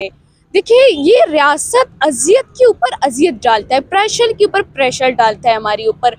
देखिए, ये रियासत अजियत के ऊपर अजियत डालता है, प्रेशर के ऊपर प्रेशर डालता है हमारे ऊपर,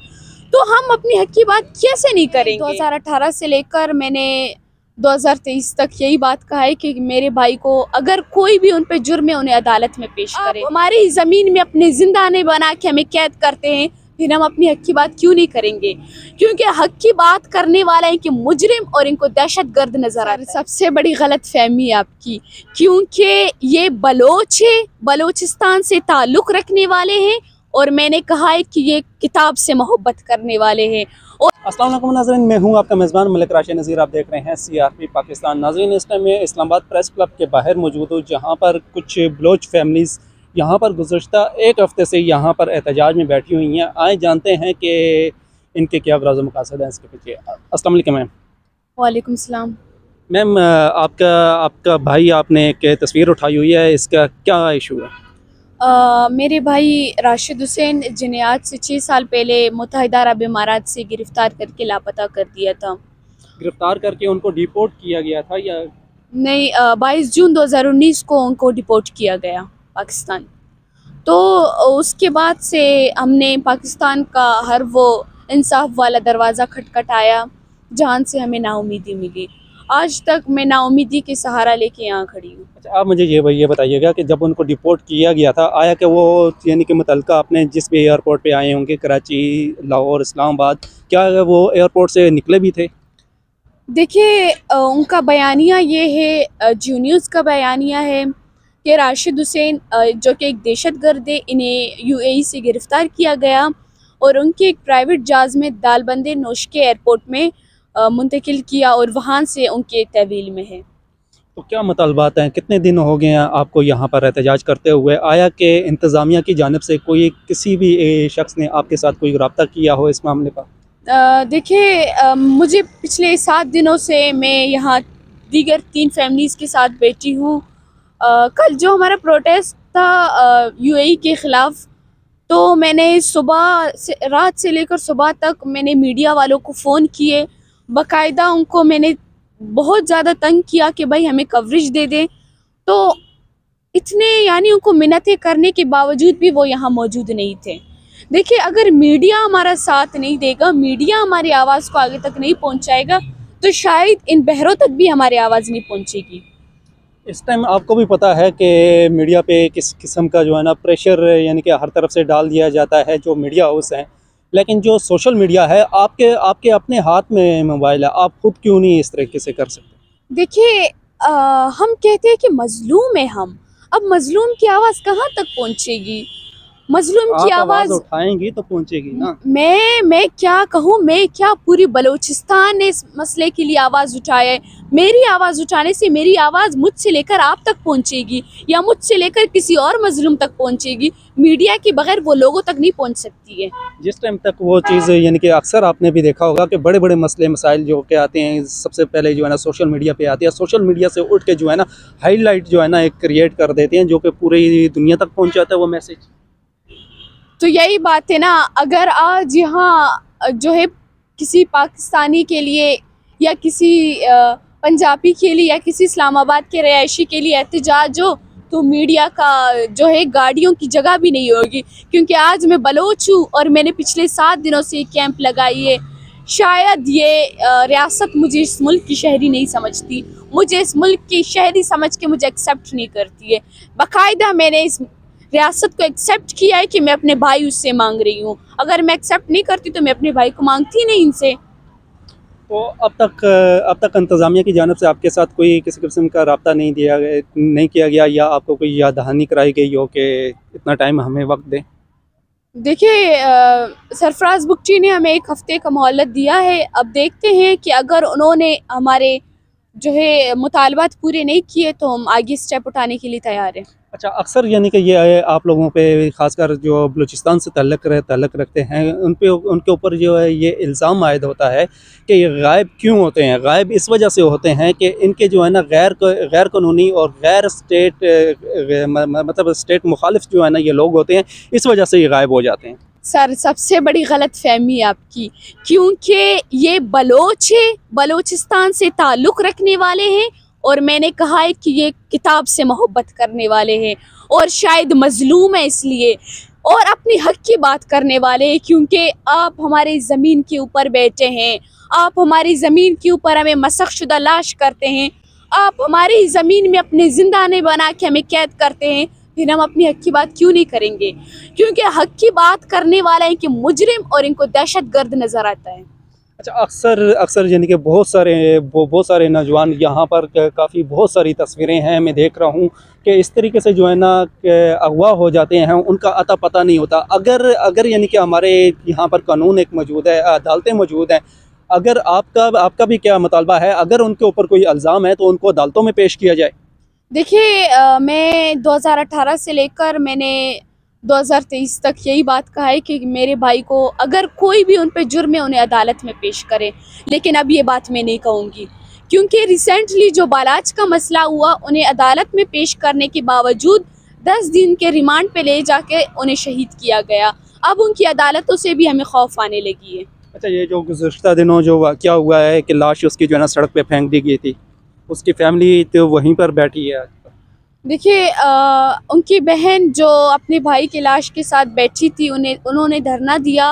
तो हम अपनी हक की बात कैसे नहीं करेंगे। 2018 से लेकर मैंने 2023 तक यही बात कहा है कि मेरे भाई को अगर कोई भी उन पे जुर्म है उन्हें अदालत में पेश करें। हमारी ज़मीन में अपने जिंदाने बना के हमें कैद करते हैं, फिर हम अपनी हक की बात क्यों नहीं करेंगे? क्योंकि हक की बात करने वाला है कि मुजरिम और इनको दहशतगर्द नजर आ रहा है। सबसे बड़ी गलत फहमी है आपकी, क्योंकि ये बलोच है, बलोचिस्तान से ताल्लुक़ रखने वाले हैं और मैंने कहा है कि ये किताब से मोहब्बत करने वाले हैं। और अस्सलाम वालेकुम नाज़रीन, मैं हूं आपका मेज़बान मलिक राशिद नज़ीर। आप देख रहे हैं CRP पाकिस्तान। नाज़रीन, इस टाइम में इस्लामाबाद प्रेस क्लब के बाहर मौजूद हूँ, जहां पर कुछ बलोच फैमिलीज़ यहाँ पर गुज़श्ता एक हफ़्ते से यहाँ पर एहतजाज में बैठी हुई हैं। आए जानते हैं कि इनके क्या ग़राज़ व मक़ासद हैं इसके पीछे। अस्सलाम वालेकुम मैम। वालेकुम सलाम। मैम, आपका भाई, आपने एक तस्वीर उठाई हुई है, इसका क्या इशू है? मेरे भाई राशिद हुसैन, जिन्हें आज से 6 साल पहले मुत्तहिदा अरब इमारात से गिरफ़्तार करके लापता कर दिया था। गिरफ़्तार करके उनको डिपोर्ट किया गया था या नहीं? 22 जून 2019 को उनको डिपोर्ट किया गया पाकिस्तान। तो उसके बाद से हमने पाकिस्तान का हर वो इंसाफ वाला दरवाज़ा खटखटाया जहाँ से हमें नाउमीदी मिली। आज तक मैं नाउमीदी के सहारा लेके यहाँ खड़ी हूँ। अच्छा, आप मुझे ये बताइएगा कि जब उनको डिपोर्ट किया गया था, आया कि वो यानी कि मुतल्लिका अपने जिस भी एयरपोर्ट पे आए होंगे, कराची, लाहौर, इस्लामाबाद, क्या वो एयरपोर्ट से निकले भी थे? देखिए, उनका बयानिया ये है, जी न्यूज़ का बयानिया है कि राशिद हुसैन जो कि एक दहशतगर्द है, इन्हें UAE से गिरफ़्तार किया गया और उनके एक प्राइवेट जहाज़ में दालबंदे नोशके एयरपोर्ट में मुंतकिल किया और वहाँ से उनके तहवील में है। तो क्या मुतालबात हैं? कितने दिन हो गए हैं आपको यहाँ पर एहतजाज करते हुए? आया कि इंतज़ामिया की जानिब से कोई किसी भी शख्स ने आपके साथ कोई रब्ता किया हो इस मामले पर? देखिए, मुझे पिछले 7 दिनों से मैं यहाँ दीगर 3 फैमिलीज़ के साथ बैठी हूँ। कल जो हमारा प्रोटेस्ट था UAE के ख़िलाफ़, तो मैंने सुबह से रात से लेकर सुबह तक मैंने मीडिया वालों को फ़ोन किए, बाकायदा उनको मैंने बहुत ज़्यादा तंग किया कि भाई हमें कवरेज दे दें। तो इतने यानी उनको मिन्नतें करने के बावजूद भी वो यहाँ मौजूद नहीं थे। देखिए, अगर मीडिया हमारा साथ नहीं देगा, मीडिया हमारी आवाज़ को आगे तक नहीं पहुँचाएगा, तो शायद इन बहरों तक भी हमारी आवाज़ नहीं पहुँचेगी। इस टाइम आपको भी पता है कि मीडिया पे किस किस्म का जो है ना प्रेशर यानी कि हर तरफ से डाल दिया जाता है, जो मीडिया हाउस हैं। लेकिन जो सोशल मीडिया है, आपके अपने हाथ में मोबाइल है, आप खुद क्यों नहीं इस तरीके से कर सकते? देखिए, हम कहते हैं कि मजलूम है हम, अब मजलूम की आवाज़ कहाँ तक पहुँचेगी? मजलूम की आवाज़ उठाएंगी तो पहुंचेगी ना। मैं क्या कहूँ, मैं क्या, पूरी बलूचिस्तान ने इस मसले के लिए आवाज़ उठाया है। मेरी आवाज़ उठाने से मेरी आवाज़ मुझसे लेकर आप तक पहुँचेगी या मुझसे लेकर किसी और मजलूम तक पहुँचेगी। मीडिया के बगैर वो लोगों तक नहीं पहुँच सकती है। जिस टाइम तक वो चीज़ यानी कि अक्सर आपने भी देखा होगा कि बड़े बड़े मसले मसाइल जो के आते हैं, सबसे पहले जो है ना सोशल मीडिया पे आती है। सोशल मीडिया से उठ के जो है ना हाईलाइट जो है ना एक क्रिएट कर देते हैं, जो कि पूरी दुनिया तक पहुँच जाता है वो मैसेज। तो यही बात है ना, अगर आज यहाँ जो है किसी पाकिस्तानी के लिए या किसी पंजाबी के लिए या किसी इस्लामाबाद के रहायशी के लिए एहतजाज हो, तो मीडिया का जो है गाड़ियों की जगह भी नहीं होगी। क्योंकि आज मैं बलोच हूँ और मैंने पिछले 7 दिनों से कैंप लगाई है। शायद ये रियासत मुझे इस मुल्क की शहरी नहीं समझती, मुझे इस मुल्क की शहरी समझ के मुझे एक्सेप्ट नहीं करती है। बाकायदा मैंने इस रियासत को एक्सेप्ट किया है कि मैं अपने भाई उससे मांग रही हूँ। अगर मैं एक्सेप्ट नहीं करती तो मैं अपने भाई को मांगती नहीं इनसे। तो अब तक इंतज़ामिया की जानिब से आपके साथ कोई किसी किस्म का रब्ता नहीं किया गया या आपको कोई याद दहानी कराई गई हो कि इतना टाइम हमें वक्त दें? देखिए, सरफराज बुगटी ने हमें 1 हफ़्ते का मोहलत दिया है। अब देखते हैं कि अगर उन्होंने हमारे जो है मुतालबात पूरे नहीं किए तो हम आगे स्टेप उठाने के लिए तैयार हैं। अच्छा, अक्सर यानी कि ये आप लोगों पे ख़ासकर जो बलूचिस्तान से ताल्लुक़ रखते हैं, उनके ऊपर जो है ये इल्ज़ाम आयद होता है कि ये गायब क्यों होते हैं। गायब इस वजह से होते हैं कि इनके जो है ना गैर कानूनी और गैर मतलब स्टेट मुखालिफ जो है ना ये लोग होते हैं, इस वजह से ये गायब हो जाते हैं। सर, सबसे बड़ी गलत फहमी है आपकी, क्योंकि ये बलोच है, बलोचिस्तान से ताल्लुक़ रखने वाले हैं और मैंने कहा है कि ये किताब से मोहब्बत करने वाले हैं और शायद मजलूम है इसलिए, और अपनी हक की बात करने वाले हैं, क्योंकि आप हमारी ज़मीन के ऊपर बैठे हैं, आप हमारी ज़मीन के ऊपर हमें मसख़शुदा लाश करते हैं, आप हमारी ज़मीन में अपने ज़िंदाने बना के हमें कैद करते हैं, फिर हम अपनी हक की बात क्यों नहीं करेंगे? क्योंकि हक की बात करने वाला है कि मुजरिम और इनको दहशतगर्द नज़र आता है। अच्छा, अक्सर अक्सर यानी कि बहुत सारे नौजवान यहाँ पर काफ़ी बहुत सारी तस्वीरें हैं, मैं देख रहा हूँ कि इस तरीके से जो है ना अगवा हो जाते हैं, उनका अता पता नहीं होता। अगर यानी कि हमारे यहाँ पर कानून एक मौजूद है, अदालतें मौजूद हैं, अगर आपका भी क्या मुतालबा है, अगर उनके ऊपर कोई इल्ज़ाम है तो उनको अदालतों में पेश किया जाए? देखिए, मैं 2018 से लेकर मैंने 2023 तक यही बात कहा है कि मेरे भाई को अगर कोई भी उन पे जुर्म है उन्हें अदालत में पेश करें, लेकिन अब ये बात मैं नहीं कहूँगी, क्योंकि रिसेंटली जो बालाच का मसला हुआ, उन्हें अदालत में पेश करने के बावजूद 10 दिन के रिमांड पे ले जाके उन्हें शहीद किया गया। अब उनकी अदालतों से भी हमें खौफ आने लगी है। अच्छा, ये जो गुज़श्ता दिनों जो वाक़या हुआ है कि लाश उसकी जो है ना सड़क पे फेंक दी गई थी, उसकी फैमिली तो वहीं पर बैठी है। देखिए, उनकी बहन जो अपने भाई की लाश के साथ बैठी थी, उन्होंने धरना दिया,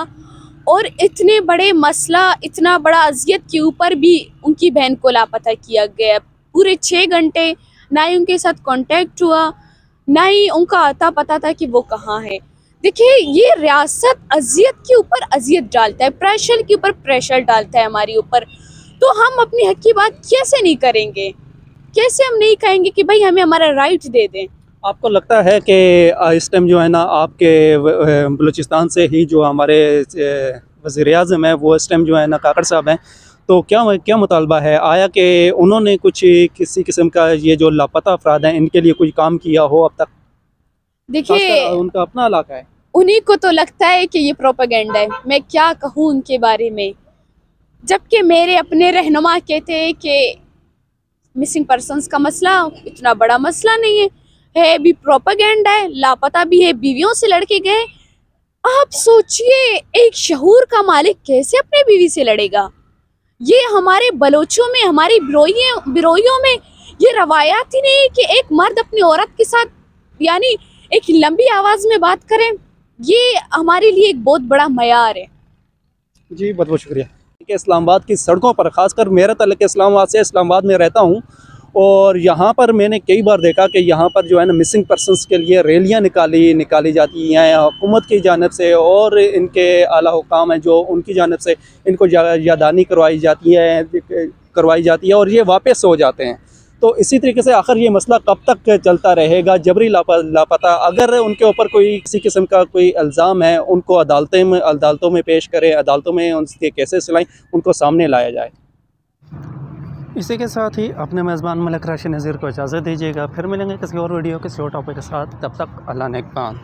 और इतने बड़े मसला, इतना बड़ा अज़ियत के ऊपर भी उनकी बहन को लापता किया गया। पूरे 6 घंटे ना ही उनके साथ कांटेक्ट हुआ, ना ही उनका अता पता था कि वो कहाँ है। देखिए, ये रियासत अज़ियत के ऊपर अज़ियत डालता है, प्रेशर के ऊपर प्रेशर डालता है हमारे ऊपर, तो हम अपनी हक की बात कैसे नहीं करेंगे? कैसे हम नहीं कहेंगे कि भाई हमें हमारा राइट दे दें? आपको लगता है कि इस टाइम जो है ना आपके बलूचिस्तान से ही जो हमारे वज़ीर-ए-आज़म है वो इस टाइम जो है ना काकड़ साहब हैं, तो क्या मुतालबा है? आया कि उन्होंने कुछ किसी किस्म का ये जो लापता अफराद हैं इनके लिए कोई काम किया हो अब तक? देखिए, उनका अपना इलाका है। उन्हीं को तो लगता है कि ये प्रोपेगेंडा है, मैं क्या कहूँ उनके बारे में, जबकि मेरे अपने रहनुमा कहते हैं कि मिसिंग पर्सन्स का मसला इतना बड़ा मसला नहीं है भी प्रोपेगेंडा है, लापता भी है, बीवियों से लड़के गए। आप सोचिए, एक शहूर का मालिक कैसे अपने बीवी से लड़ेगा? ये हमारे बलोचों में, हमारी बिरोइयों में ये रवायात ही नहीं है कि एक मर्द अपनी औरत के साथ यानी एक लंबी आवाज़ में बात करें। ये हमारे लिए एक बहुत बड़ा मयार है। जी, बहुत बहुत शुक्रिया। कि इस्लामाबाद की सड़कों पर, ख़ासकर मेरा ताल्लुक इस्लामाबाद से, इस्लामाबाद में रहता हूँ, और यहाँ पर मैंने कई बार देखा कि यहाँ पर जो है ना मिसिंग पर्सनस के लिए रैलियाँ निकाली जाती हैं हुकूमत की जानिब से, और इनके आला हुकाम हैं जो उनकी जानिब से इनको यादानी करवाई जाती है और ये वापस हो जाते हैं। तो इसी तरीके से आखिर ये मसला कब तक चलता रहेगा? जबरी लापता, अगर उनके ऊपर कोई किसी किस्म का कोई इल्ज़ाम है, उनको अदालतों में पेश करें, अदालतों में उनके केसेस चलाएं, उनको सामने लाया जाए। इसी के साथ ही अपने मेज़बान मलिक राशिद नज़ीर को इजाज़त दीजिएगा। फिर मिलेंगे किसी और वीडियो किसी और टॉपिक के साथ। तब तक अल्लाह नेगहबान।